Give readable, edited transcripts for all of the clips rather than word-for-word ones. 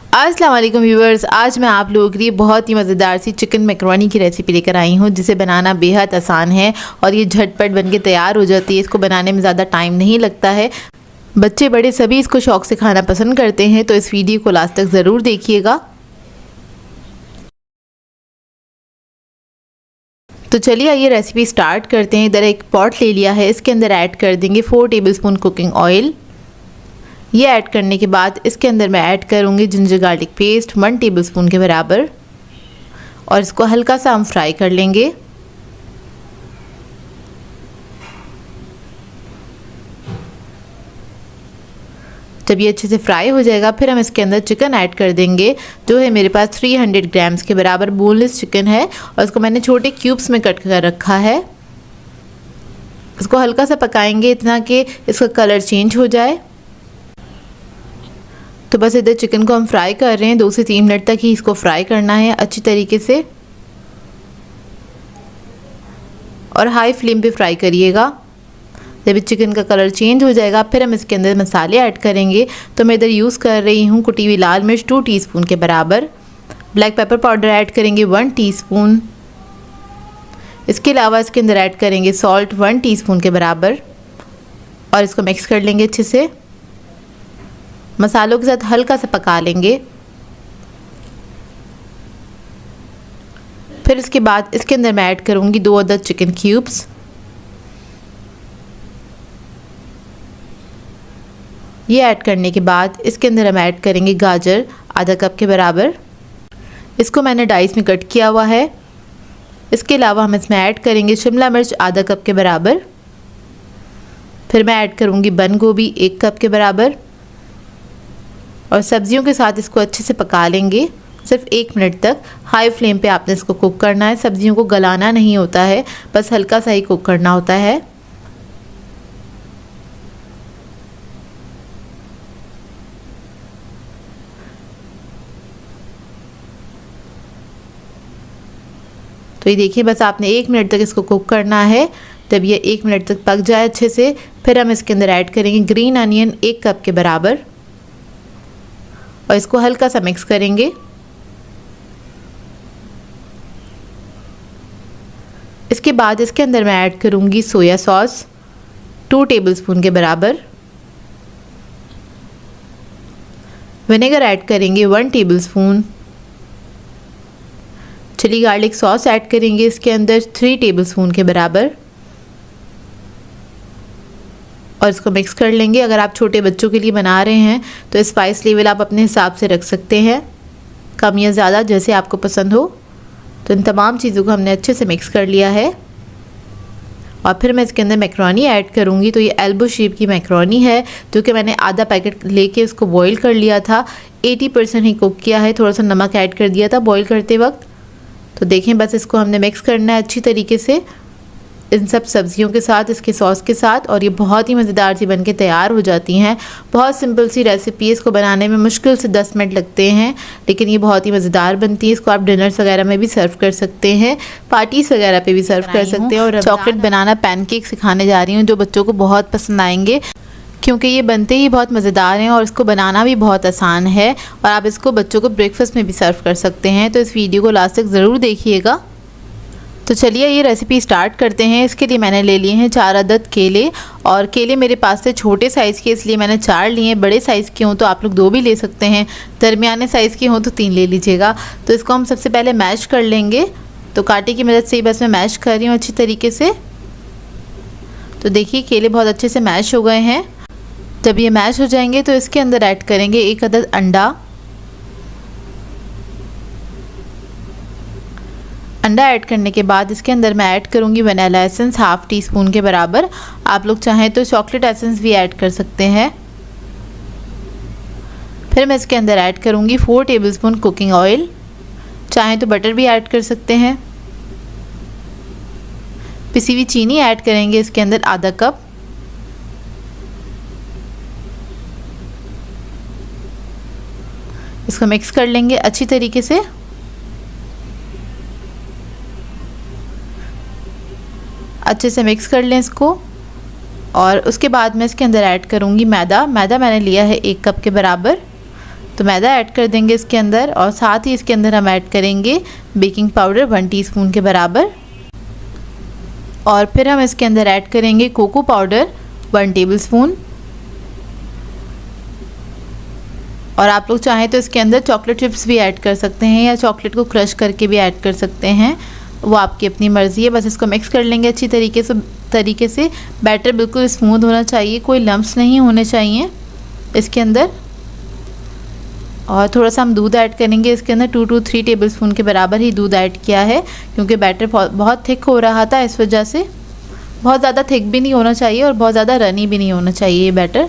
अस्सलाम वालेकुम व्यूवर्स, आज मैं आप लोगों के लिए बहुत ही मज़ेदार सी चिकन मैकरोनी की रेसिपी लेकर आई हूँ, जिसे बनाना बेहद आसान है और ये झटपट बनके तैयार हो जाती है। इसको बनाने में ज़्यादा टाइम नहीं लगता है। बच्चे बड़े सभी इसको शौक़ से खाना पसंद करते हैं, तो इस वीडियो को लास्ट तक ज़रूर देखिएगा। तो चलिए आइए रेसिपी स्टार्ट करते हैं। इधर एक पॉट ले लिया है, इसके अंदर ऐड कर देंगे 4 टेबलस्पून कुकिंग ऑयल। ये ऐड करने के बाद इसके अंदर मैं ऐड करूँगी जिंजर गार्लिक पेस्ट 1 टेबलस्पून के बराबर और इसको हल्का सा हम फ्राई कर लेंगे। जब ये अच्छे से फ्राई हो जाएगा फिर हम इसके अंदर चिकन ऐड कर देंगे, जो है मेरे पास 300 ग्राम्स के बराबर बोनलेस चिकन है और इसको मैंने छोटे क्यूब्स में कट कर रखा है। इसको हल्का सा पकाएंगे इतना कि इसका कलर चेंज हो जाए। तो बस इधर चिकन को हम फ्राई कर रहे हैं, 2 से 3 मिनट तक ही इसको फ्राई करना है अच्छी तरीके से और हाई फ्लेम पे फ्राई करिएगा। जब चिकन का कलर चेंज हो जाएगा फिर हम इसके अंदर मसाले ऐड करेंगे। तो मैं इधर यूज़ कर रही हूँ कुटी हुई लाल मिर्च 2 टीस्पून के बराबर, ब्लैक पेपर पाउडर ऐड करेंगे 1 टीस्पून। इसके अलावा इसके अंदर ऐड करेंगे सॉल्ट 1 टीस्पून के बराबर और इसको मिक्स कर लेंगे अच्छे से। मसालों के साथ हल्का सा पका लेंगे। फिर इसके बाद इसके अंदर मैं ऐड करूँगी 2 अदद चिकन क्यूब्स। ये ऐड करने के बाद इसके अंदर हम ऐड करेंगे गाजर आधा कप के बराबर। इसको मैंने डाइस में कट किया हुआ है। इसके अलावा हम इसमें ऐड करेंगे शिमला मिर्च आधा कप के बराबर। फिर मैं ऐड करूँगी बंद गोभी 1 कप के बराबर और सब्जियों के साथ इसको अच्छे से पका लेंगे सिर्फ 1 मिनट तक। हाई फ्लेम पे आपने इसको कुक करना है। सब्जियों को गलाना नहीं होता है, बस हल्का सा ही कुक करना होता है। तो ये देखिए, बस आपने 1 मिनट तक इसको कुक करना है। जब ये 1 मिनट तक पक जाए अच्छे से फिर हम इसके अंदर ऐड करेंगे ग्रीन अनियन 1 कप के बराबर और इसको हल्का सा मिक्स करेंगे। इसके बाद इसके अंदर मैं ऐड करूँगी सोया सॉस 2 टेबलस्पून के बराबर, विनेगर ऐड करेंगे 1 tablespoon, chilli garlic sauce add करेंगे इसके अंदर 3 टेबलस्पून के बराबर और इसको मिक्स कर लेंगे। अगर आप छोटे बच्चों के लिए बना रहे हैं तो स्पाइस लेवल आप अपने हिसाब से रख सकते हैं, कम या ज़्यादा जैसे आपको पसंद हो। तो इन तमाम चीज़ों को हमने अच्छे से मिक्स कर लिया है और फिर मैं इसके अंदर मैकरोनी ऐड करूँगी। तो ये एल्बो शेप की मैकरोनी है, जो कि मैंने आधा पैकेट लेके उसको बॉईल कर लिया था। 80% ही कुक किया है, थोड़ा सा नमक ऐड कर दिया था बॉईल करते वक्त। तो देखें, बस इसको हमने मिक्स करना है अच्छी तरीके से इन सब सब्जियों के साथ, इसके सॉस के साथ, और ये बहुत ही मज़ेदार सी बनके तैयार हो जाती हैं। बहुत सिंपल सी रेसिपी, इसको बनाने में मुश्किल से 10 मिनट लगते हैं, लेकिन ये बहुत ही मज़ेदार बनती है। इसको आप डिनर्स वगैरह में भी सर्व कर सकते हैं, पार्टीज़ वगैरह पे भी सर्व कर सकते हैं। और चॉकलेट बनाना पैनकेक सिखाने जा रही हूँ, जो बच्चों को बहुत पसंद आएंगे, क्योंकि ये बनते ही बहुत मज़ेदार हैं और इसको बनाना भी बहुत आसान है और आप इसको बच्चों को ब्रेकफास्ट में भी सर्व कर सकते हैं। तो इस वीडियो को लास्ट तक ज़रूर देखिएगा। तो चलिए ये रेसिपी स्टार्ट करते हैं। इसके लिए मैंने ले लिए हैं 4 अदद केले और केले मेरे पास से छोटे साइज़ के, इसलिए मैंने 4 लिए हैं। बड़े साइज़ के हों तो आप लोग 2 भी ले सकते हैं, दरमियाने साइज़ के हों तो 3 ले लीजिएगा। तो इसको हम सबसे पहले मैश कर लेंगे। तो कांटे की मदद से ही बस मैं मैश कर रही हूँ अच्छी तरीके से। तो देखिए, केले बहुत अच्छे से मैश हो गए हैं। जब ये मैश हो जाएंगे तो इसके अंदर ऐड करेंगे 1 अदद अंडा ऐड करने के बाद इसके अंदर मैं ऐड करूँगी वनीला एसेंस 1/2 टीस्पून के बराबर। आप लोग चाहें तो चॉकलेट एसेंस भी ऐड कर सकते हैं। फिर मैं इसके अंदर ऐड करूँगी 4 टेबलस्पून कुकिंग ऑयल, चाहें तो बटर भी ऐड कर सकते हैं। पिसी हुई चीनी ऐड करेंगे इसके अंदर आधा कप। इसको मिक्स कर लेंगे अच्छी तरीके से। अच्छे से मिक्स कर लें इसको और उसके बाद मैं इसके अंदर ऐड करूँगी मैदा। मैदा मैंने लिया है 1 कप के बराबर। तो मैदा ऐड कर देंगे इसके अंदर, और साथ ही इसके अंदर हम ऐड करेंगे बेकिंग पाउडर 1 टीस्पून के बराबर, और फिर हम इसके अंदर ऐड करेंगे कोको पाउडर 1 टेबलस्पून, और आप लोग चाहें तो इसके अंदर चॉकलेट चिप्स भी ऐड कर सकते हैं या चॉकलेट को क्रश करके भी ऐड कर सकते हैं, वो आपकी अपनी मर्ज़ी है। बस इसको मिक्स कर लेंगे अच्छी तरीके से। बैटर बिल्कुल स्मूथ होना चाहिए, कोई लम्प्स नहीं होने चाहिए इसके अंदर। और थोड़ा सा हम दूध ऐड करेंगे इसके अंदर, 2 to 3 टेबलस्पून के बराबर ही दूध ऐड किया है, क्योंकि बैटर बहुत थिक हो रहा था, इस वजह से। बहुत ज़्यादा थिक भी नहीं होना चाहिए और बहुत ज़्यादा रनी भी नहीं होना चाहिए ये बैटर।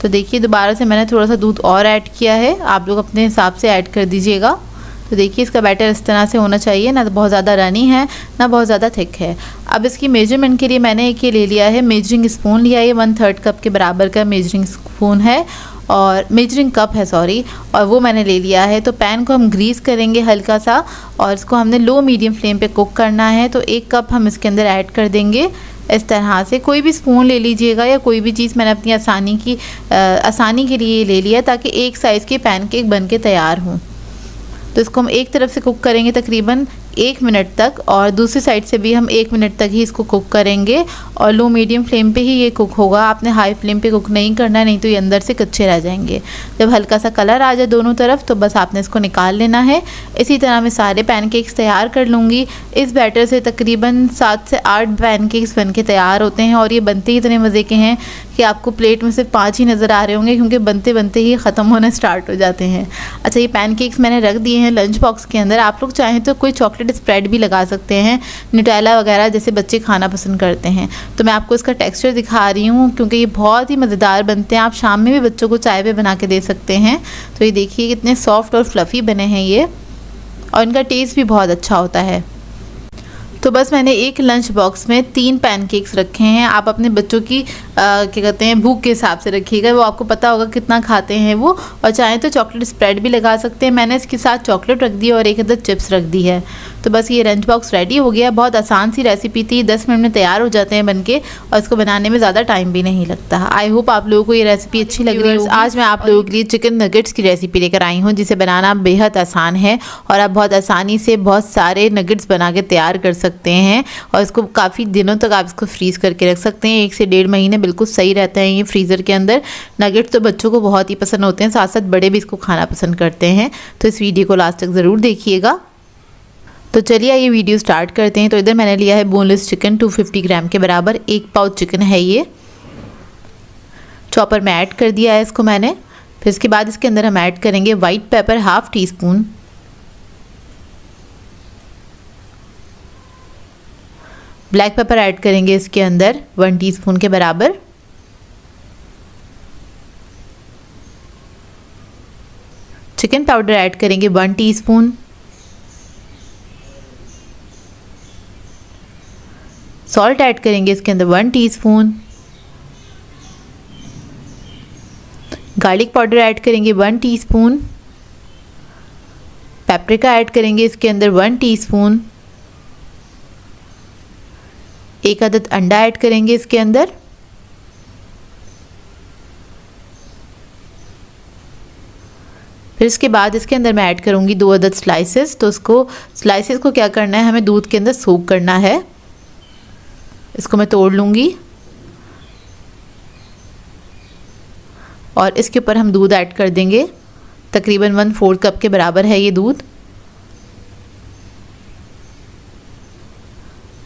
तो देखिए दोबारा से मैंने थोड़ा सा दूध और ऐड किया है, आप लोग अपने हिसाब से ऐड कर दीजिएगा। तो देखिए इसका बैटर इस तरह से होना चाहिए, ना तो बहुत ज़्यादा रनी है ना बहुत ज़्यादा थिक है। अब इसकी मेजरमेंट के लिए मैंने एक ये ले लिया है मेजरिंग स्पून लिया है, 1/3 कप के बराबर का मेजरिंग स्पून है, और मेजरिंग कप है सॉरी, और वो मैंने ले लिया है। तो पैन को हम ग्रीस करेंगे हल्का सा, और इसको हमने लो मीडियम फ्लेम पे कुक करना है। तो 1 कप हम इसके अंदर ऐड कर देंगे इस तरह से। कोई भी स्पून ले लीजिएगा या कोई भी चीज़, मैंने अपनी आसानी के लिए ले लिया ताकि एक साइज़ के पैनकेक बन के तैयार हों। तो इसको हम एक तरफ से कुक करेंगे तकरीबन 1 मिनट तक, और दूसरी साइड से भी हम 1 मिनट तक ही इसको कुक करेंगे, और लो मीडियम फ्लेम पे ही ये कुक होगा। आपने हाई फ्लेम पे कुक नहीं करना, नहीं तो ये अंदर से कच्चे रह जाएंगे। जब हल्का सा कलर आ जाए दोनों तरफ तो बस आपने इसको निकाल लेना है। इसी तरह मैं सारे पैनकेक्स तैयार कर लूँगी। इस बैटर से तकरीबन 7 से 8 पैनकेक्स बन के तैयार होते हैं, और ये बनते ही इतने मज़े के हैं कि आपको प्लेट में सिर्फ 5 ही नज़र आ रहे होंगे, क्योंकि बनते बनते ही ख़त्म होने स्टार्ट हो जाते हैं। अच्छा, ये पैनकेक्स मैंने रख दिए हैं लंच बॉक्स के अंदर। आप लोग चाहें तो कोई चॉकलेट स्प्रेड भी लगा सकते हैं, न्यूटेला वगैरह, जैसे बच्चे खाना पसंद करते हैं। तो मैं आपको इसका टेक्सचर दिखा रही हूँ, क्योंकि ये बहुत ही मज़ेदार बनते हैं। आप शाम में भी बच्चों को चाय पे बना के दे सकते हैं। तो ये देखिए कितने सॉफ्ट और फ्लफ़ी बने हैं ये, और इनका टेस्ट भी बहुत अच्छा होता है। तो बस मैंने एक लंच बॉक्स में 3 पैनकेक्स रखे हैं। आप अपने बच्चों की क्या कहते हैं भूख के हिसाब से रखिएगा, वो आपको पता होगा कितना खाते हैं वो, और चाहें तो चॉकलेट स्प्रेड भी लगा सकते हैं। मैंने इसके साथ चॉकलेट रख दी और एक अदद चिप्स रख दी है। तो बस ये लंच बॉक्स रेडी हो गया। बहुत आसान सी रेसिपी थी, 10 मिनट में तैयार हो जाते हैं बनके, और इसको बनाने में ज़्यादा टाइम भी नहीं लगता। आई होप आप लोगों को ये रेसिपी अच्छी लग रही है। आज मैं आप लोगों के लिए चिकन नगेट्स की रेसिपी लेकर आई हूँ, जिसे बनाना बेहद आसान है, और आप बहुत आसानी से बहुत सारे नगेट्स बना के तैयार कर सकते हैं, और इसको काफ़ी दिनों तक आप इसको फ्रीज़ करके रख सकते हैं। 1 से 1.5 महीने बिल्कुल सही रहता है ये फ्रीज़र के अंदर। नगेट्स तो बच्चों को बहुत ही पसंद होते हैं, साथ साथ बड़े भी इसको खाना पसंद करते हैं। तो इस वीडियो को लास्ट तक ज़रूर देखिएगा। तो चलिए ये वीडियो स्टार्ट करते हैं। तो इधर मैंने लिया है बोनलेस चिकन 250 ग्राम के बराबर, 1 पाउच चिकन है ये। चॉपर में ऐड कर दिया है इसको मैंने। फिर इसके बाद इसके अंदर हम ऐड करेंगे white paper 1/2 teaspoon, black pepper add करेंगे इसके अंदर 1 टीस्पून के बराबर, चिकन पाउडर ऐड करेंगे 1 टीस्पून, सॉल्ट ऐड करेंगे इसके अंदर 1 टीस्पून, गार्लिक पाउडर ऐड करेंगे 1 टीस्पून, पेपरिका ऐड करेंगे इसके अंदर 1 टीस्पून, एक अदद अंडा ऐड करेंगे इसके अंदर, फिर इसके बाद इसके अंदर मैं ऐड करूँगी 2 अदद स्लाइसेस। तो स्लाइसेस को क्या करना है, हमें दूध के अंदर सोक करना है। इसको मैं तोड़ लूँगी, और इसके ऊपर हम दूध ऐड कर देंगे। तकरीबन 1/4 कप के बराबर है ये दूध।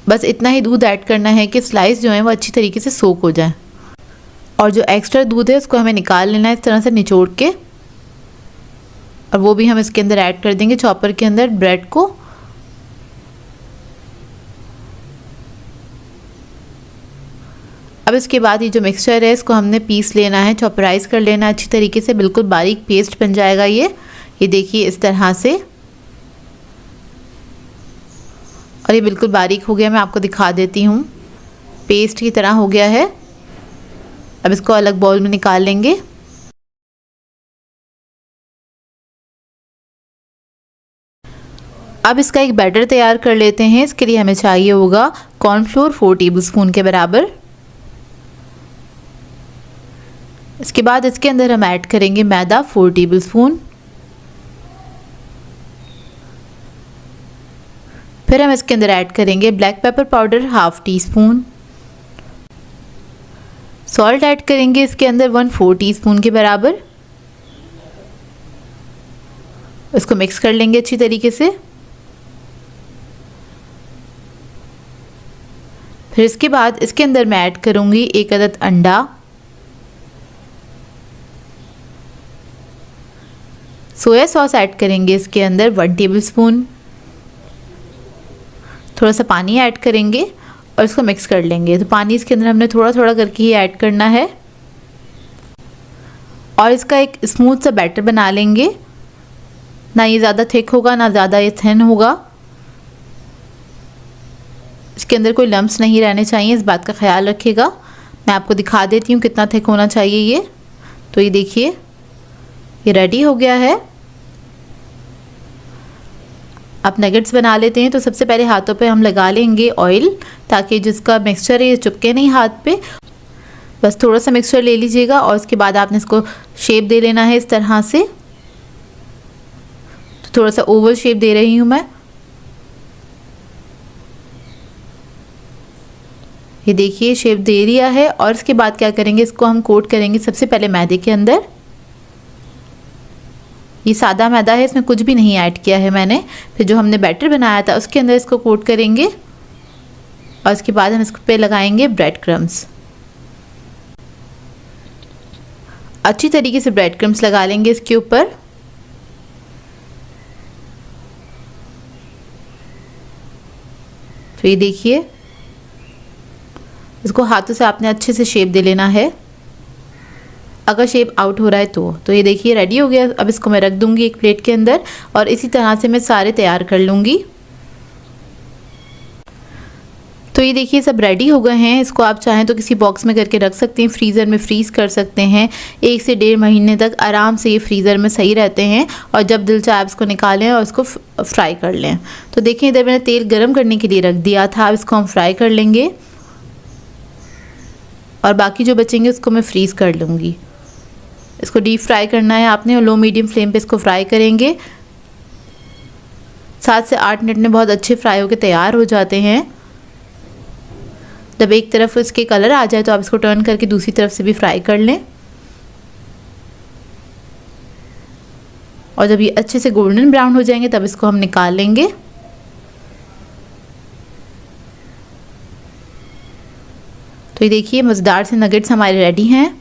बस इतना ही दूध ऐड करना है कि स्लाइस जो है वो अच्छी तरीके से सोक हो जाए, और जो एक्स्ट्रा दूध है उसको हमें निकाल लेना है इस तरह से निचोड़ के, और वो भी हम इसके अंदर ऐड कर देंगे चॉपर के अंदर ब्रेड को। अब इसके बाद ये जो मिक्सचर है इसको हमने पीस लेना है, चॉपराइज कर लेना अच्छी तरीके से, बिल्कुल बारीक पेस्ट बन जाएगा ये देखिए इस तरह से, और ये बिल्कुल बारीक हो गया। मैं आपको दिखा देती हूँ, पेस्ट की तरह हो गया है। अब इसको अलग बाउल में निकाल लेंगे। अब इसका एक बैटर तैयार कर लेते हैं। इसके लिए हमें चाहिए होगा कॉर्नफ्लोर 4 टेबलस्पून के बराबर, इसके बाद इसके अंदर हम ऐड करेंगे मैदा 4 टेबलस्पून। फिर हम इसके अंदर ऐड करेंगे black pepper powder 1/2 teaspoon. Salt add करेंगे इसके अंदर 1/4 टीस्पून के बराबर। इसको मिक्स कर लेंगे अच्छी तरीके से। फिर इसके बाद इसके अंदर मैं ऐड करूंगी 1 अदद अंडा, सोया सॉस ऐड करेंगे इसके अंदर 1 टेबलस्पून। थोड़ा सा पानी ऐड करेंगे और इसको मिक्स कर लेंगे। तो पानी इसके अंदर हमने थोड़ा थोड़ा करके ही ऐड करना है और इसका एक स्मूथ सा बैटर बना लेंगे। ना ये ज़्यादा थिक होगा ना ज़्यादा ये थिन होगा। इसके अंदर कोई लम्प्स नहीं रहने चाहिए, इस बात का ख्याल रखिएगा। मैं आपको दिखा देती हूँ कितना थिक होना चाहिए ये। तो ये देखिए ये रेडी हो गया है। आप नगेट्स बना लेते हैं तो सबसे पहले हाथों पे हम लगा लेंगे ऑयल, ताकि जिसका मिक्सचर है ये चिपके नहीं हाथ पे। बस थोड़ा सा मिक्सचर ले लीजिएगा और उसके बाद आपने इसको शेप दे लेना है इस तरह से। तो थोड़ा सा ओवल शेप दे रही हूँ मैं। ये देखिए शेप दे दिया है। और इसके बाद क्या करेंगे, इसको हम कोट करेंगे सबसे पहले मैदे के अंदर। ये सादा मैदा है, इसमें कुछ भी नहीं ऐड किया है मैंने। फिर जो हमने बैटर बनाया था उसके अंदर इसको कोट करेंगे और इसके बाद हम इस पे लगाएंगे ब्रेड क्रम्स। अच्छी तरीके से ब्रेड क्रम्स लगा लेंगे इसके ऊपर। तो ये देखिए इसको हाथों से आपने अच्छे से शेप दे लेना है, अगर शेप आउट हो रहा है तो ये देखिए रेडी हो गया। अब इसको मैं रख दूंगी एक प्लेट के अंदर और इसी तरह से मैं सारे तैयार कर लूँगी। तो ये देखिए सब रेडी हो गए हैं। इसको आप चाहें तो किसी बॉक्स में करके रख सकते हैं, फ्रीज़र में फ्रीज़ कर सकते हैं। 1 से 1.5 महीने तक आराम से ये फ्रीज़र में सही रहते हैं। और जब दिल चाहे आप इसको निकालें और इसको फ्राई कर लें। तो देखिए इधर मैंने तेल गर्म करने के लिए रख दिया था, अब इसको हम फ्राई कर लेंगे और बाकी जो बचेंगे उसको मैं फ्रीज़ कर लूँगी। इसको डीप फ्राई करना है आपने और लो मीडियम फ्लेम पे इसको फ्राई करेंगे। 7 से 8 मिनट में बहुत अच्छे फ्राई होकर तैयार हो जाते हैं। जब एक तरफ इसके कलर आ जाए तो आप इसको टर्न करके दूसरी तरफ से भी फ्राई कर लें। और जब ये अच्छे से गोल्डन ब्राउन हो जाएंगे तब इसको हम निकाल लेंगे। तो ये देखिए मज़ेदार से नगेट्स हमारे रेडी हैं।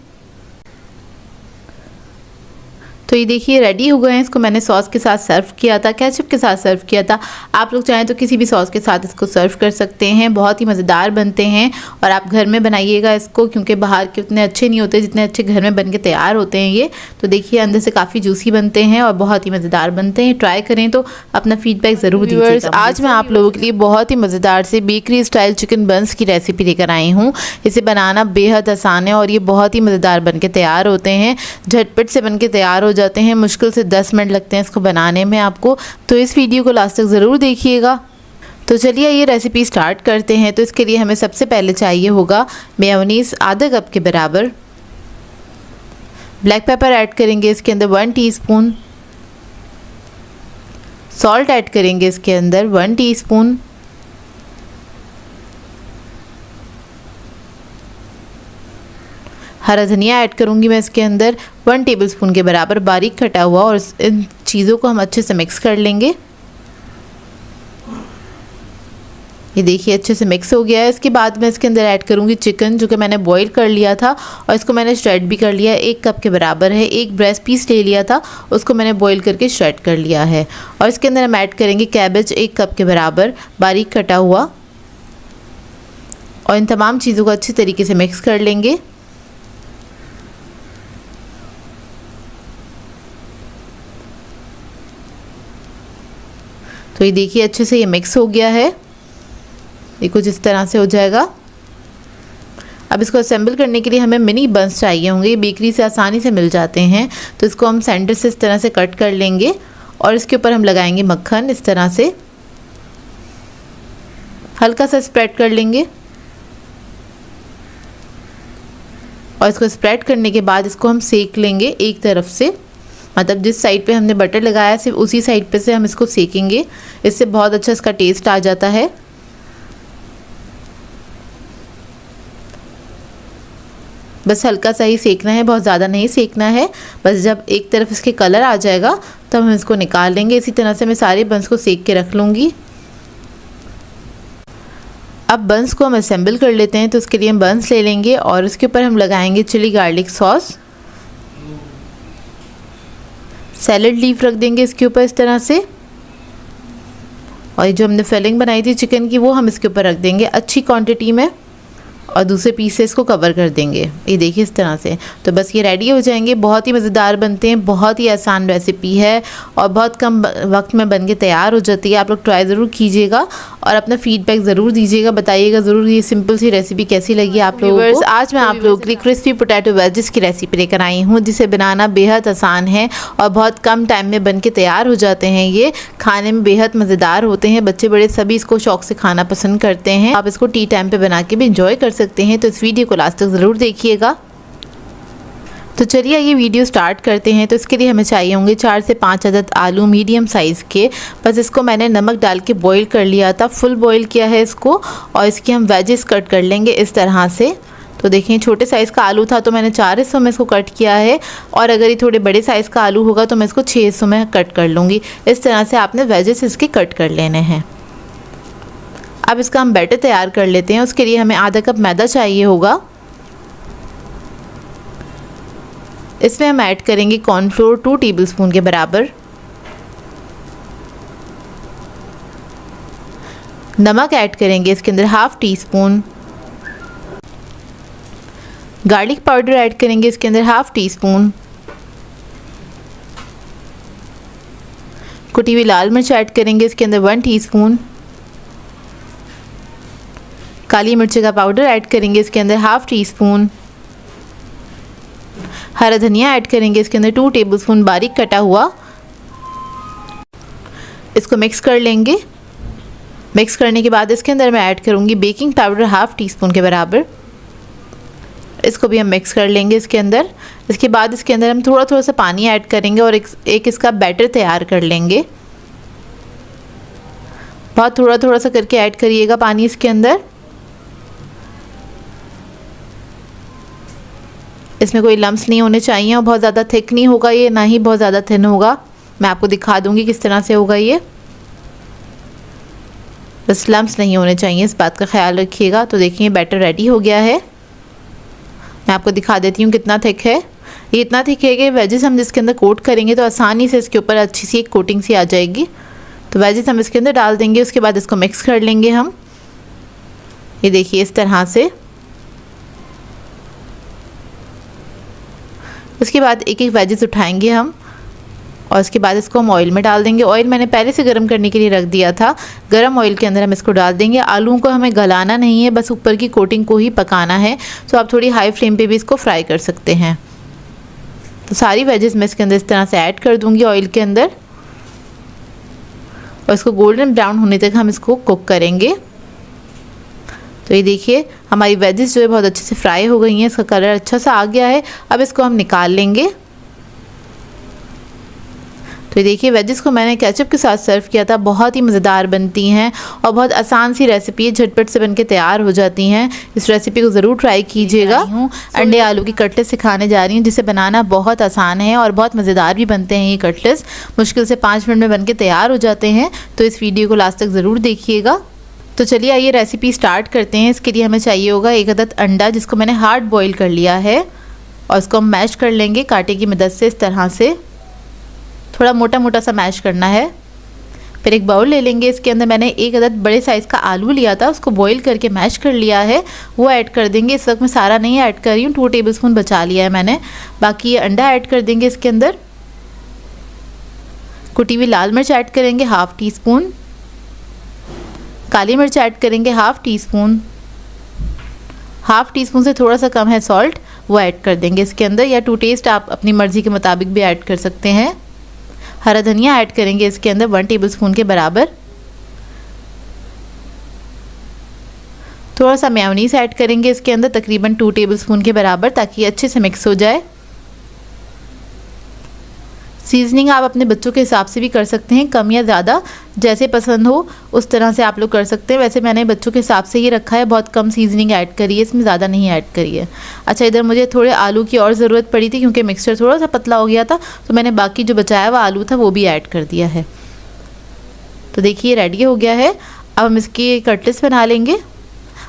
तो ये देखिए रेडी हो गए हैं। इसको मैंने सॉस के साथ सर्व किया था, केचप के साथ सर्व किया था। आप लोग चाहें तो किसी भी सॉस के साथ इसको सर्व कर सकते हैं। बहुत ही मज़ेदार बनते हैं और आप घर में बनाइएगा इसको, क्योंकि बाहर के उतने अच्छे नहीं होते जितने अच्छे घर में बन के तैयार होते हैं ये। तो देखिए अंदर से काफ़ी जूसी बनते हैं और बहुत ही मज़ेदार बनते हैं। ट्राई करें तो अपना फीडबैक ज़रूर दीजिएगा। आज मैं आप लोगों के लिए बहुत ही मज़ेदार से बेकरी स्टाइल चिकन बन्स की रेसिपी लेकर आई हूँ। इसे बनाना बेहद आसान है और ये बहुत ही मज़ेदार बन के तैयार होते हैं। झटपट से बन के तैयार हो जाते हैं, मुश्किल से 10 मिनट लगते हैं इसको बनाने में आपको। तो इस वीडियो को लास्ट तक ज़रूर देखिएगा। तो चलिए ये रेसिपी स्टार्ट करते हैं। तो इसके लिए हमें सबसे पहले चाहिए होगा मेयोनीज़ आधा कप के बराबर। ब्लैक पेपर ऐड करेंगे इसके अंदर 1 टीस्पून। सॉल्ट ऐड करेंगे इसके अंदर 1 टीस्पून। हरा धनिया ऐड करूँगी मैं इसके अंदर 1 टेबलस्पून के बराबर बारीक कटा हुआ। और इन चीज़ों को हम अच्छे से मिक्स कर लेंगे। ये देखिए अच्छे से मिक्स हो गया है। इसके बाद मैं इसके अंदर ऐड करूँगी चिकन, जो कि मैंने बॉईल कर लिया था और इसको मैंने श्रेड भी कर लिया है। 1 कप के बराबर है। एक ब्रेस्ट पीस ले लिया था, उसको मैंने बॉईल करके श्रेड कर लिया है। और इसके अंदर हम ऐड करेंगे कैबेज 1 कप के बराबर बारीक कटा हुआ। और इन तमाम चीज़ों को अच्छी तरीके से मिक्स कर लेंगे। तो ये देखिए अच्छे से ये मिक्स हो गया है। ये कुछ इस तरह से हो जाएगा। अब इसको असेंबल करने के लिए हमें मिनी बन्स चाहिए होंगे। ये बेकरी से आसानी से मिल जाते हैं। तो इसको हम सेंटर से इस तरह से कट कर लेंगे और इसके ऊपर हम लगाएंगे मक्खन। इस तरह से हल्का सा स्प्रेड कर लेंगे। और इसको स्प्रेड करने के बाद इसको हम सेक लेंगे एक तरफ से, मतलब जिस साइड पे हमने बटर लगाया सिर्फ उसी साइड पे से हम इसको सेकेंगे। इससे बहुत अच्छा इसका टेस्ट आ जाता है। बस हल्का सा ही सेकना है, बहुत ज़्यादा नहीं सेकना है। बस जब एक तरफ इसके कलर आ जाएगा तब हम इसको निकाल लेंगे। इसी तरह से मैं सारे बंस को सेक के रख लूँगी। अब बंस को हम असेंबल कर लेते हैं। तो उसके लिए हम बंस ले लेंगे और उसके ऊपर हम लगाएंगे chilli garlic sauce. Salad leaf रख देंगे इसके ऊपर इस तरह से, और ये जो हमने फिलिंग बनाई थी चिकन की वो हम इसके ऊपर रख देंगे अच्छी क्वांटिटी में, और दूसरे पीस से इसको कवर कर देंगे। ये देखिए इस तरह से। तो बस ये रेडी हो जाएंगे। बहुत ही मज़ेदार बनते हैं, बहुत ही आसान रेसिपी है और बहुत कम वक्त में बन के तैयार हो जाती है। आप लोग ट्राई ज़रूर कीजिएगा और अपना फीडबैक ज़रूर दीजिएगा, बताइएगा ज़रूर ये सिंपल सी रेसिपी कैसी लगी आप लोगों को। आज मैं आप लोगों के लिए क्रिस्पी पोटैटो वेजेस की रेसिपी लेकर आई हूँ, जिसे बनाना बेहद आसान है और बहुत कम टाइम में बन के तैयार हो जाते हैं। ये खाने में बेहद मज़ेदार होते हैं, बच्चे बड़े सभी इसको शौक से खाना पसंद करते हैं। आप इसको टी टाइम पे बना के भी इंजॉय कर सकते हैं। तो इस वीडियो को लास्ट तक ज़रूर देखिएगा। तो चलिए ये वीडियो स्टार्ट करते हैं। तो इसके लिए हमें चाहिए होंगे 4 से 5 अदद आलू मीडियम साइज़ के। बस इसको मैंने नमक डाल के बॉईल कर लिया था, फुल बॉईल किया है इसको, और इसकी हम वेजेस कट कर लेंगे इस तरह से। तो देखिए छोटे साइज़ का आलू था तो मैंने 4 हिस्सों में इसको कट किया है, और अगर ये थोड़े बड़े साइज़ का आलू होगा तो मैं इसको 6 हिस्सों में कट कर लूँगी। इस तरह से आपने वेजेस इसके कट कर लेने हैं। अब इसका हम बैटर तैयार कर लेते हैं। उसके लिए हमें आधा कप मैदा चाहिए होगा। इसमें हम ऐड करेंगे कॉर्नफ्लोर 2 टेबलस्पून के बराबर, नमक ऐड करेंगे इसके अंदर 1/2 टीस्पून, गार्लिक पाउडर ऐड करेंगे इसके अंदर 1/2 टीस्पून, कुटी हुई लाल मिर्च ऐड करेंगे इसके अंदर 1 टीस्पून, काली मिर्ची का पाउडर ऐड करेंगे इसके अंदर 1/2 टीस्पून, हरा धनिया ऐड करेंगे इसके अंदर 2 टेबलस्पून बारीक कटा हुआ। इसको मिक्स कर लेंगे। मिक्स करने के बाद इसके अंदर मैं ऐड करूँगी बेकिंग पाउडर 1/2 टीस्पून के बराबर। इसको भी हम मिक्स कर लेंगे इसके अंदर। इसके बाद इसके अंदर हम थोड़ा थोड़ा सा पानी ऐड करेंगे और एक इसका बैटर तैयार कर लेंगे। बहुत थोड़ा थोड़ा सा करके ऐड करिएगा पानी इसके अंदर। इसमें कोई लम्स नहीं होने चाहिए और बहुत ज़्यादा थिक नहीं होगा ये, ना ही बहुत ज़्यादा थिन होगा। मैं आपको दिखा दूंगी किस तरह से होगा ये। बस लम्स नहीं होने चाहिए, इस बात का ख्याल रखिएगा। तो देखिए बैटर रेडी हो गया है। मैं आपको दिखा देती हूँ कितना थिक है। ये इतना थिक है कि वेजेस हम जिसके अंदर कोट करेंगे तो आसानी से इसके ऊपर अच्छी सी एक कोटिंग सी आ जाएगी। तो वेजेस हम इसके अंदर डाल देंगे। उसके बाद इसको मिक्स कर लेंगे हम। ये देखिए इस तरह से। उसके बाद एक एक वेजेस उठाएंगे हम और उसके बाद इसको हम ऑयल में डाल देंगे। ऑयल मैंने पहले से गर्म करने के लिए रख दिया था। गर्म ऑयल के अंदर हम इसको डाल देंगे। आलूओं को हमें गलाना नहीं है, बस ऊपर की कोटिंग को ही पकाना है। तो आप थोड़ी हाई फ्लेम पे भी इसको फ्राई कर सकते हैं। तो सारी वेजेस मैं इसके अंदर इस तरह से ऐड कर दूँगी ऑयल के अंदर, और इसको गोल्डन ब्राउन होने तक हम इसको कुक करेंगे। तो ये देखिए हमारी वेजेस जो है बहुत अच्छे से फ्राई हो गई हैं, इसका कलर अच्छा सा आ गया है। अब इसको हम निकाल लेंगे। तो ये देखिए वेजेस को मैंने केचप के साथ सर्व किया था। बहुत ही मज़ेदार बनती हैं और बहुत आसान सी रेसिपी है, झटपट से बनके तैयार हो जाती हैं। इस रेसिपी को ज़रूर ट्राई कीजिएगा। अंडे आलू की कटलेट सिखाने जा रही हूँ, जिसे बनाना बहुत आसान है और बहुत मज़ेदार भी बनते हैं। ये कटलेट्स मुश्किल से 5 मिनट में बनके तैयार हो जाते हैं। तो इस वीडियो को लास्ट तक ज़रूर देखिएगा। तो चलिए आइए रेसिपी स्टार्ट करते हैं। इसके लिए हमें चाहिए होगा 1 अदद अंडा, जिसको मैंने हार्ड बॉईल कर लिया है, और इसको हम मैश कर लेंगे कांटे की मदद से। इस तरह से थोड़ा मोटा मोटा सा मैश करना है। फिर एक बाउल ले लेंगे। इसके अंदर मैंने 1 अदद बड़े साइज़ का आलू लिया था, उसको बॉईल करके मैश कर लिया है, वो ऐड कर देंगे। इस वक्त मैं सारा नहीं ऐड कर रही हूँ, 2 टेबलस्पून बचा लिया है मैंने। बाकी ये अंडा ऐड कर देंगे इसके अंदर। कुटी हुई लाल मिर्च ऐड करेंगे 1/2 टीस्पून, काली मिर्च ऐड करेंगे 1/2 टीस्पून, 1/2 टीस्पून से थोड़ा सा कम है सॉल्ट, वो ऐड कर देंगे इसके अंदर, या टू टेस्ट आप अपनी मर्ज़ी के मुताबिक भी ऐड कर सकते हैं। हरा धनिया ऐड करेंगे इसके अंदर 1 टेबलस्पून के बराबर। थोड़ा सा मेयोनीज ऐड करेंगे इसके अंदर, तकरीबन 2 टेबलस्पून के बराबर, ताकि अच्छे से मिक्स हो जाए। सीजनिंग आप अपने बच्चों के हिसाब से भी कर सकते हैं, कम या ज़्यादा, जैसे पसंद हो उस तरह से आप लोग कर सकते हैं। वैसे मैंने बच्चों के हिसाब से ही रखा है, बहुत कम सीजनिंग ऐड करी है इसमें, ज़्यादा नहीं ऐड करी है। अच्छा, इधर मुझे थोड़े आलू की और ज़रूरत पड़ी थी क्योंकि मिक्सचर थोड़ा सा पतला हो गया था, तो मैंने बाकी जो बचाया हुआ आलू था वो भी ऐड कर दिया है। तो देखिए रेडी हो गया है। अब हम इसकी कटलेट्स बना लेंगे।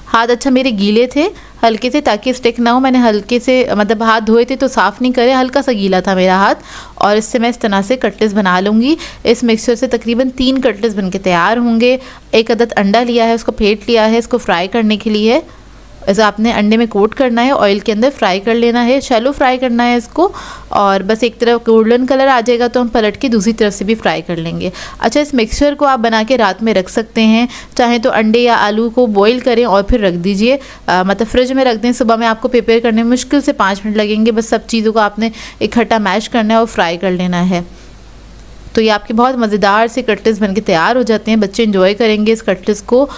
हाथ अच्छा मेरे गीले थे हल्के से, ताकि स्टिक ना हो। मैंने हल्के से मतलब हाथ धोए थे तो साफ़ नहीं करे, हल्का सा गीला था मेरा हाथ, और इससे मैं इस तरह से कटलेट्स बना लूँगी। इस मिक्सचर से तकरीबन 3 कटलेट्स बनके तैयार होंगे। एक अदद अंडा लिया है, उसको फेंट लिया है, इसको फ्राई करने के लिए। ऐसा आपने अंडे में कोट करना है, ऑयल के अंदर फ्राई कर लेना है, शैलो फ्राई करना है इसको, और बस एक तरफ गोल्डन कलर आ जाएगा तो हम पलट के दूसरी तरफ से भी फ्राई कर लेंगे। अच्छा, इस मिक्सचर को आप बना के रात में रख सकते हैं, चाहे तो अंडे या आलू को बॉईल करें और फिर रख दीजिए, मतलब फ्रिज में रख दें। सुबह में आपको प्रिपेयर करने में मुश्किल से 5 मिनट लगेंगे, बस सब चीज़ों को आपने इकट्ठा मैश करना है और फ्राई कर लेना है। तो ये आपके बहुत मज़ेदार से कटलेट्स बन के तैयार हो जाते हैं, बच्चे इंजॉय करेंगे इस कटलेट्स को।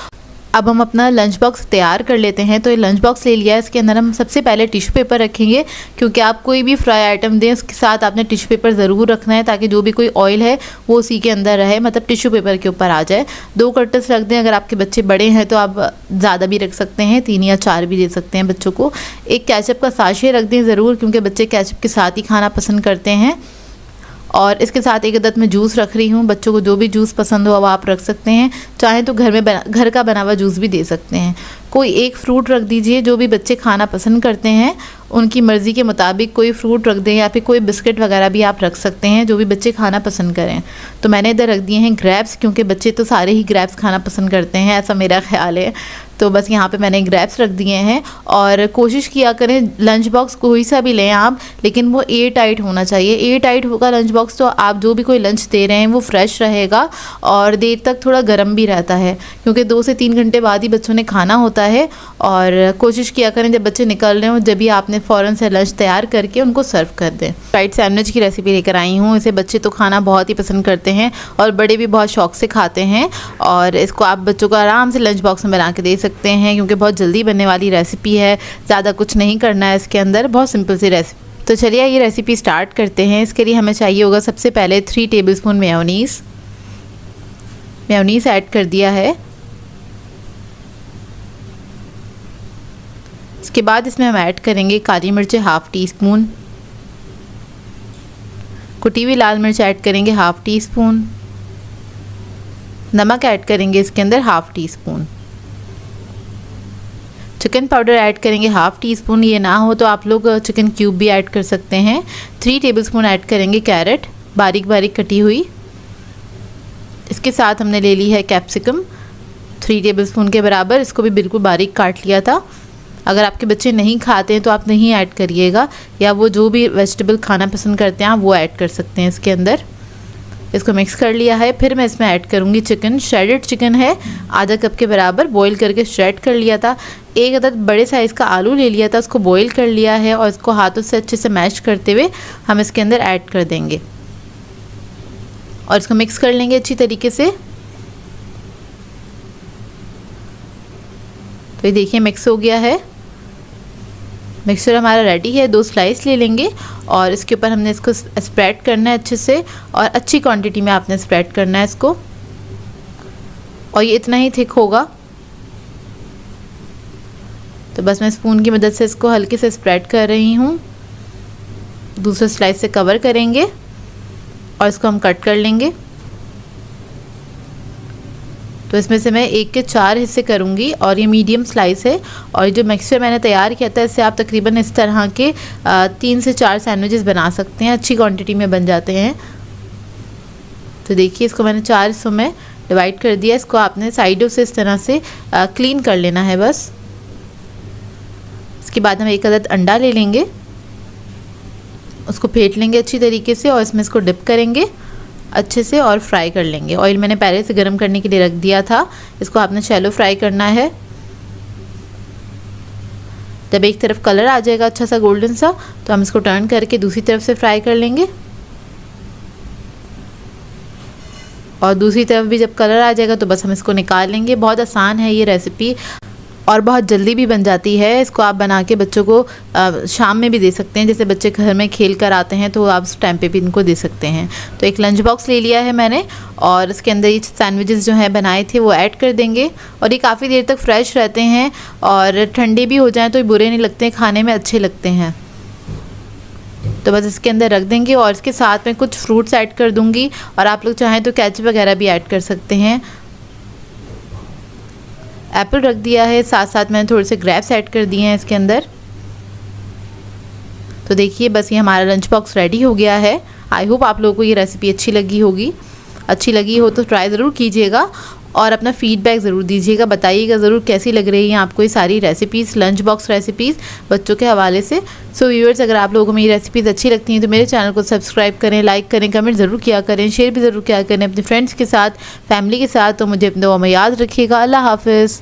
अब हम अपना लंच बॉक्स तैयार कर लेते हैं। तो ये लंच बॉक्स ले लिया है, इसके अंदर हम सबसे पहले टिश्यू पेपर रखेंगे, क्योंकि आप कोई भी फ्राई आइटम दें उसके साथ आपने टिश्यू पेपर ज़रूर रखना है, ताकि जो भी कोई ऑयल है वो उसी के अंदर रहे, मतलब टिश्यू पेपर के ऊपर आ जाए। 2 कटलेट्स रख दें। अगर आपके बच्चे बड़े हैं तो आप ज़्यादा भी रख सकते हैं, 3 या 4 भी दे सकते हैं बच्चों को। एक केचप का साशे रख दें ज़रूर, क्योंकि बच्चे केचप के साथ ही खाना पसंद करते हैं। और इसके साथ एक अदद में जूस रख रही हूँ, बच्चों को जो भी जूस पसंद हो वो आप रख सकते हैं, चाहे तो घर का बना हुआ जूस भी दे सकते हैं। कोई एक फ्रूट रख दीजिए, जो भी बच्चे खाना पसंद करते हैं उनकी मर्ज़ी के मुताबिक कोई फ्रूट रख दें, या फिर कोई बिस्किट वगैरह भी आप रख सकते हैं, जो भी बच्चे खाना पसंद करें। तो मैंने इधर रख दिए हैं ग्रेप्स, क्योंकि बच्चे तो सारे ही ग्रेप्स खाना पसंद करते हैं, ऐसा मेरा ख्याल है। तो बस यहाँ पे मैंने ग्रेप्स रख दिए हैं। और कोशिश किया करें लंच बॉक्स कोई सा भी लें आप, लेकिन वो एयर टाइट होना चाहिए। एयर टाइट होगा लंच बॉक्स तो आप जो भी कोई लंच दे रहे हैं वो फ्रेश रहेगा और देर तक थोड़ा गर्म भी रहता है, क्योंकि 2 से 3 घंटे बाद ही बच्चों ने खाना होता है। और कोशिश किया करें जब बच्चे निकल रहे हों, जब भी आपने फ़ौरन से लंच तैयार करके उनको सर्व कर दें। फ्राइड सैंडविच की रेसिपी लेकर आई हूँ। इसे बच्चे तो खाना बहुत ही पसंद करते हैं और बड़े भी बहुत शौक से खाते हैं, और इसको आप बच्चों को आराम से लंच बॉक्स में बना के दे सकते हैं, क्योंकि बहुत जल्दी बनने वाली रेसिपी है। ज़्यादा कुछ नहीं करना है इसके अंदर, बहुत सिंपल सी रेसिपी। तो चलिए ये रेसिपी स्टार्ट करते हैं। इसके लिए हमें चाहिए होगा सबसे पहले 3 टेबलस्पून मेयोनीज़ ऐड कर दिया है। इसके बाद इसमें हम ऐड करेंगे काली मिर्च 1/2 टीस्पून, कुटी हुई लाल मिर्च ऐड करेंगे 1/2 टीस्पून, नमक ऐड करेंगे इसके अंदर 1/2 टीस्पून, चिकन पाउडर ऐड करेंगे 1/2 टीस्पून, ये ना हो तो आप लोग चिकन क्यूब भी ऐड कर सकते हैं। 3 टेबलस्पून ऐड करेंगे कैरेट, बारीक बारीक कटी हुई। इसके साथ हमने ले ली है कैप्सिकम 3 टेबलस्पून के बराबर, इसको भी बिल्कुल बारीक काट लिया था। अगर आपके बच्चे नहीं खाते हैं तो आप नहीं ऐड करिएगा, या वो जो भी वेजिटेबल खाना पसंद करते हैं आप वो ऐड कर सकते हैं इसके अंदर। इसको मिक्स कर लिया है। फिर मैं इसमें ऐड करूँगी चिकन, श्रेडेड चिकन है आधा कप के बराबर, बॉईल करके श्रेड कर लिया था। एक अदद बड़े साइज़ का आलू ले लिया था, उसको बॉईल कर लिया है, और इसको हाथों से अच्छे से मैश करते हुए हम इसके अंदर ऐड कर देंगे और इसको मिक्स कर लेंगे अच्छी तरीके से। तो ये देखिए मिक्स हो गया है, मिक्सचर हमारा रेडी है। 2 स्लाइस ले लेंगे और इसके ऊपर हमने इसको स्प्रेड करना है अच्छे से, और अच्छी क्वांटिटी में आपने स्प्रेड करना है इसको, और ये इतना ही थिक होगा। तो बस मैं स्पून की मदद से इसको हल्के से स्प्रेड कर रही हूँ। दूसरे स्लाइस से कवर करेंगे और इसको हम कट कर लेंगे। तो इसमें से मैं 1 के 4 हिस्से करूँगी, और ये मीडियम स्लाइस है। और जो मिक्सचर मैंने तैयार किया था इससे आप तकरीबन इस तरह के 3 से 4 सैंडविचेस बना सकते हैं, अच्छी क्वांटिटी में बन जाते हैं। तो देखिए इसको मैंने 4 हिस्सों में डिवाइड कर दिया। इसको आपने साइडों से इस तरह से क्लीन कर लेना है बस। इसके बाद हम 1 अदद अंडा ले लेंगे, उसको फेंट लेंगे अच्छी तरीके से, और इसमें इसको डिप करेंगे अच्छे से और फ्राई कर लेंगे। ऑयल मैंने पहले से गर्म करने के लिए रख दिया था, इसको आपने शैलो फ्राई करना है। जब एक तरफ कलर आ जाएगा अच्छा सा गोल्डन सा, तो हम इसको टर्न करके दूसरी तरफ से फ्राई कर लेंगे, और दूसरी तरफ भी जब कलर आ जाएगा तो बस हम इसको निकाल लेंगे। बहुत आसान है ये रेसिपी, और बहुत जल्दी भी बन जाती है। इसको आप बना के बच्चों को शाम में भी दे सकते हैं, जैसे बच्चे घर में खेल कर आते हैं तो आप उस टाइम पे भी इनको दे सकते हैं। तो एक लंच बॉक्स ले लिया है मैंने और इसके अंदर ये सैंडविचेस जो हैं बनाए थे वो ऐड कर देंगे। और ये काफ़ी देर तक फ्रेश रहते हैं और ठंडे भी हो जाएं तो ये बुरे नहीं लगते, खाने में अच्छे लगते हैं। तो बस इसके अंदर रख देंगे और इसके साथ में कुछ फ्रूट्स ऐड कर दूंगी और आप लोग चाहें तो केचप वगैरह भी ऐड कर सकते हैं। एप्पल रख दिया है, साथ साथ मैंने थोड़े से ग्रेप्स ऐड कर दिए हैं इसके अंदर। तो देखिए बस ये हमारा लंच बॉक्स रेडी हो गया है। आई होप आप लोगों को ये रेसिपी अच्छी लगी होगी। अच्छी लगी हो तो ट्राई ज़रूर कीजिएगा और अपना फीडबैक ज़रूर दीजिएगा, बताइएगा ज़रूर कैसी लग रही हैं आपको ये सारी रेसिपीज़, लंच बॉक्स रेसिपीज़ बच्चों के हवाले से। सो व्यूअर्स, अगर आप लोगों को मेरी रेसिपीज़ अच्छी लगती हैं तो मेरे चैनल को सब्सक्राइब करें, लाइक करें, कमेंट ज़रूर किया करें, शेयर भी ज़रूर किया करें अपने फ्रेंड्स के साथ, फैमिली के साथ। तो मुझे अपने दुआ में याद रखिएगा। अल्लाह हाफ़िज़।